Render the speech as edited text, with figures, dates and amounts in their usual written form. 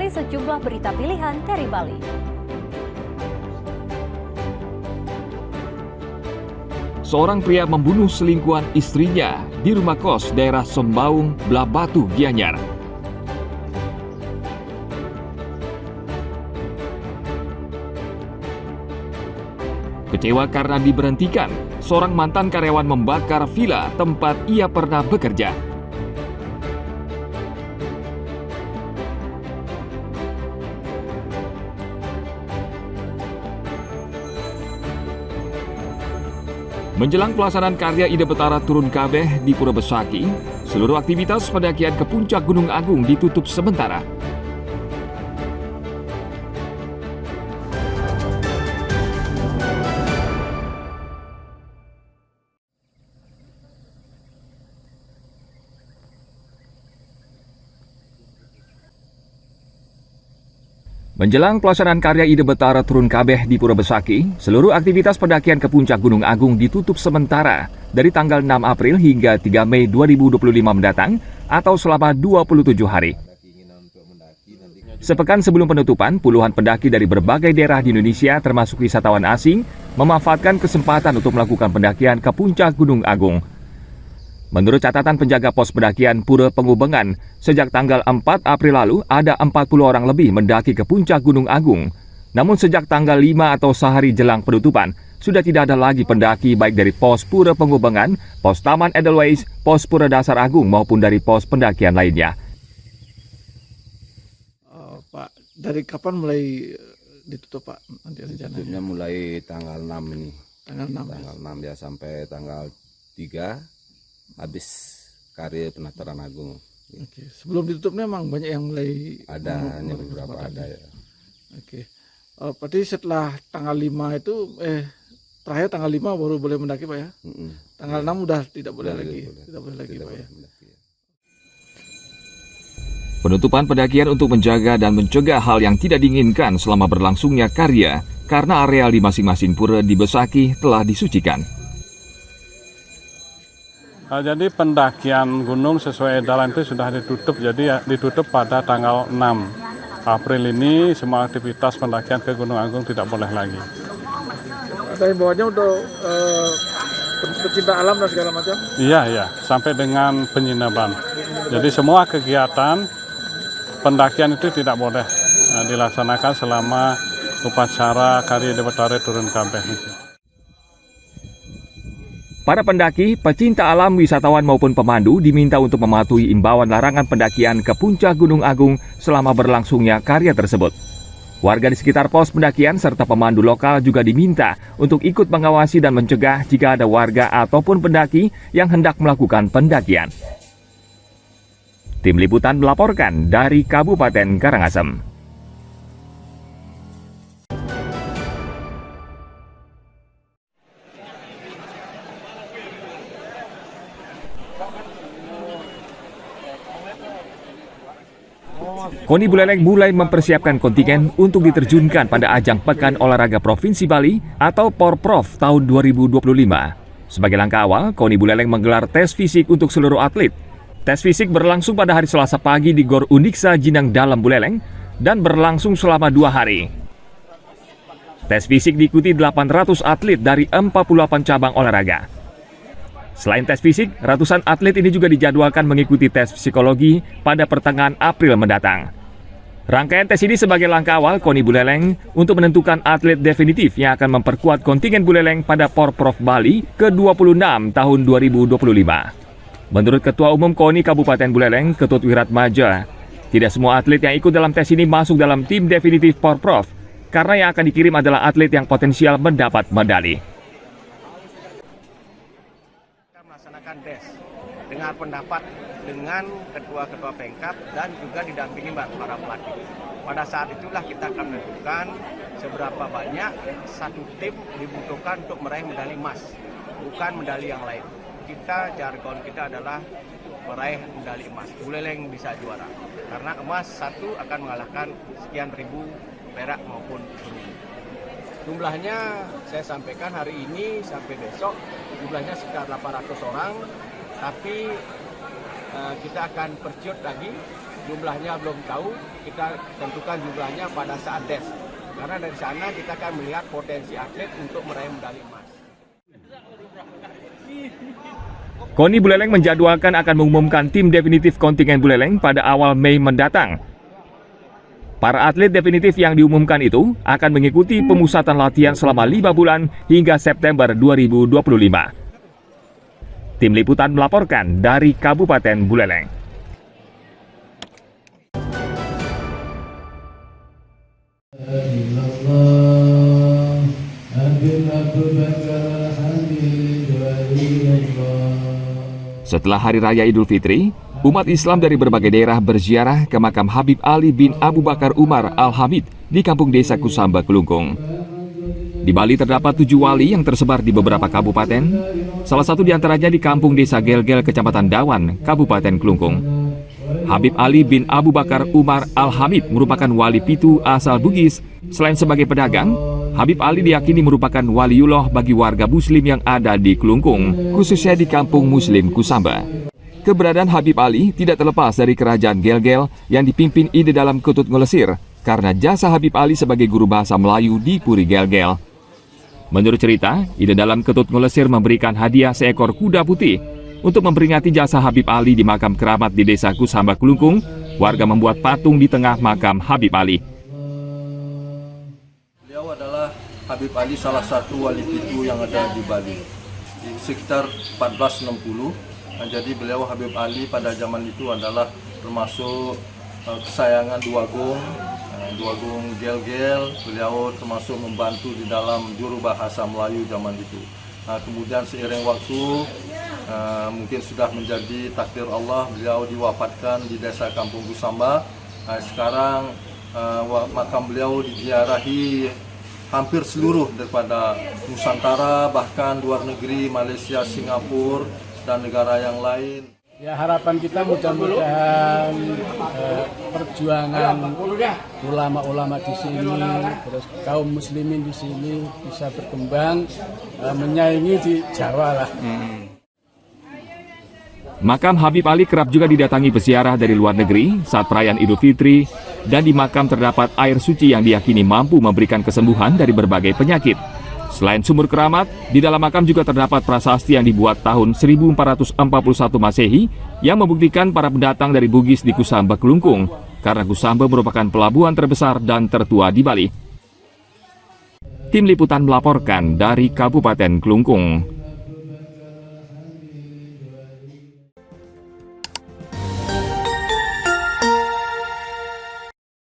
dari sejumlah berita pilihan dari Bali. Seorang pria membunuh selingkuhan istrinya di rumah kos daerah Sembaung, Blabatu, Gianyar. Kecewa karena diberhentikan, seorang mantan karyawan membakar villa tempat ia pernah bekerja. Menjelang pelaksanaan karya Ide Betara Turun Kabeh di Pura Besaki, seluruh aktivitas pendakian ke puncak Gunung Agung ditutup sementara. Menjelang pelaksanaan karya Ide Betara Turun Kabeh di Pura Besaki, seluruh aktivitas pendakian ke puncak Gunung Agung ditutup sementara dari tanggal 6 April hingga 3 Mei 2025 mendatang atau selama 27 hari. Sepekan sebelum penutupan, puluhan pendaki dari berbagai daerah di Indonesia termasuk wisatawan asing memanfaatkan kesempatan untuk melakukan pendakian ke puncak Gunung Agung. Menurut catatan penjaga pos pendakian Pura Pengubengan, sejak tanggal 4 April lalu ada 40 orang lebih mendaki ke puncak Gunung Agung. Namun sejak tanggal 5 atau sehari jelang penutupan, sudah tidak ada lagi pendaki baik dari pos Pura Pengubengan, pos Taman Edelweiss, pos Pura Dasar Agung maupun dari pos pendakian lainnya. Pak, dari kapan mulai ditutup Pak? Nanti Tutupnya mulai tanggal 6 ini. Tanggal 6. Tanggal 6 ya sampai tanggal 3. Habis karya Penataran Agung. Oke. Sebelum ditutupnya memang banyak yang mulai Ada, hanya beberapa ada ya. Oke. Berarti setelah tanggal 5 itu terakhir tanggal 5 baru boleh mendaki Pak ya? Tanggal 6 udah tidak boleh lagi. Tidak boleh lagi Pak ya. Penutupan pendakian untuk menjaga dan mencegah hal yang tidak diinginkan selama berlangsungnya karya karena areal di masing-masing pura di Besaki telah disucikan. Jadi pendakian gunung sesuai edaran itu sudah ditutup, jadi ya, ditutup pada tanggal 6 April ini semua aktivitas pendakian ke Gunung Agung tidak boleh lagi. Ada himbauannya untuk pecinta alam dan segala macam? Iya, sampai dengan penyinaban. Jadi semua kegiatan pendakian itu tidak boleh dilaksanakan selama upacara karya Ide Betara Turun Kabeh itu. Para pendaki, pecinta alam, wisatawan maupun pemandu diminta untuk mematuhi imbauan larangan pendakian ke puncak Gunung Agung selama berlangsungnya karya tersebut. Warga di sekitar pos pendakian serta pemandu lokal juga diminta untuk ikut mengawasi dan mencegah jika ada warga ataupun pendaki yang hendak melakukan pendakian. Tim Liputan melaporkan dari Kabupaten Karangasem. KONI Buleleng mulai mempersiapkan kontingen untuk diterjunkan pada ajang Pekan Olahraga Provinsi Bali atau Porprov tahun 2025. Sebagai langkah awal, KONI Buleleng menggelar tes fisik untuk seluruh atlet. Tes fisik berlangsung pada hari Selasa pagi di Gor Uniksa Jinang Dalam Buleleng dan berlangsung selama 2 hari. Tes fisik diikuti 800 atlet dari 48 cabang olahraga. Selain tes fisik, ratusan atlet ini juga dijadwalkan mengikuti tes psikologi pada pertengahan April mendatang. Rangkaian tes ini sebagai langkah awal KONI Buleleng untuk menentukan atlet definitif yang akan memperkuat kontingen Buleleng pada Porprov Bali ke-26 tahun 2025. Menurut Ketua Umum KONI Kabupaten Buleleng, Ketut Wiratmaja, tidak semua atlet yang ikut dalam tes ini masuk dalam tim definitif Porprov, karena yang akan dikirim adalah atlet yang potensial mendapat medali. Des dengan pendapat dengan ketua-ketua Pengkap dan juga didampingi para pelatih. Pada saat itulah kita akan menentukan seberapa banyak satu tim dibutuhkan untuk meraih medali emas, bukan medali yang lain. Jargon kita adalah meraih medali emas. Buleleng bisa juara karena emas satu akan mengalahkan sekian ribu perak maupun perunggu. Jumlahnya saya sampaikan hari ini sampai besok jumlahnya sekitar 800 orang, tapi kita akan perciut lagi, jumlahnya belum tahu. kita tentukan jumlahnya pada saat DES. Karena dari sana kita akan melihat potensi atlet untuk meraih medali emas. KONI Buleleng menjadwalkan akan mengumumkan tim definitif kontingen Buleleng pada awal Mei mendatang. Para atlet definitif yang diumumkan itu akan mengikuti pemusatan latihan selama 5 bulan hingga September 2025. Tim Liputan melaporkan dari Kabupaten Buleleng. Setelah Hari Raya Idul Fitri, umat Islam dari berbagai daerah berziarah ke makam Habib Ali bin Abu Bakar Umar Al-Hamid di kampung desa Kusamba, Kelungkung. Di Bali terdapat 7 wali yang tersebar di beberapa kabupaten, salah satu diantaranya di kampung desa Gelgel, Kecamatan Dawan, Kabupaten Kelungkung. Habib Ali bin Abu Bakar Umar Al-Hamid merupakan wali Pitu asal Bugis. Selain sebagai pedagang, Habib Ali diyakini merupakan waliullah bagi warga muslim yang ada di Kelungkung, khususnya di kampung muslim Kusamba. Keberadaan Habib Ali tidak terlepas dari kerajaan Gelgel yang dipimpin Ide Dalam Ketut Ngelesir karena jasa Habib Ali sebagai guru bahasa Melayu di Puri Gelgel. Menurut cerita, Ide Dalam Ketut Ngelesir memberikan hadiah seekor kuda putih. Untuk memperingati jasa Habib Ali di makam keramat di desa Kusamba, Kelungkung, warga membuat patung di tengah makam Habib Ali. Beliau adalah Habib Ali, salah satu wali Pitu yang ada di Bali. Di sekitar 1460, jadi beliau Habib Ali pada zaman itu adalah termasuk kesayangan Duagung Gelgel. Beliau termasuk membantu di dalam juru bahasa Melayu zaman itu. Kemudian seiring waktu, mungkin sudah menjadi takdir Allah, beliau diwafatkan di desa Kampung Kusamba. Sekarang makam beliau diziarahi hampir seluruh daripada Nusantara, bahkan luar negeri, Malaysia, Singapura, dan negara yang lain. Ya, harapan kita mudah-mudahan perjuangan ulama-ulama di sini, terus kaum muslimin di sini bisa berkembang, menyaingi di Jawa lah. Makam Habib Ali kerap juga didatangi peziarah dari luar negeri saat perayaan Idul Fitri, dan di makam terdapat air suci yang diyakini mampu memberikan kesembuhan dari berbagai penyakit. Selain sumur keramat, di dalam makam juga terdapat prasasti yang dibuat tahun 1441 Masehi yang membuktikan para pendatang dari Bugis di Kusamba, Kelungkung, karena Kusamba merupakan pelabuhan terbesar dan tertua di Bali. Tim Liputan melaporkan dari Kabupaten Kelungkung.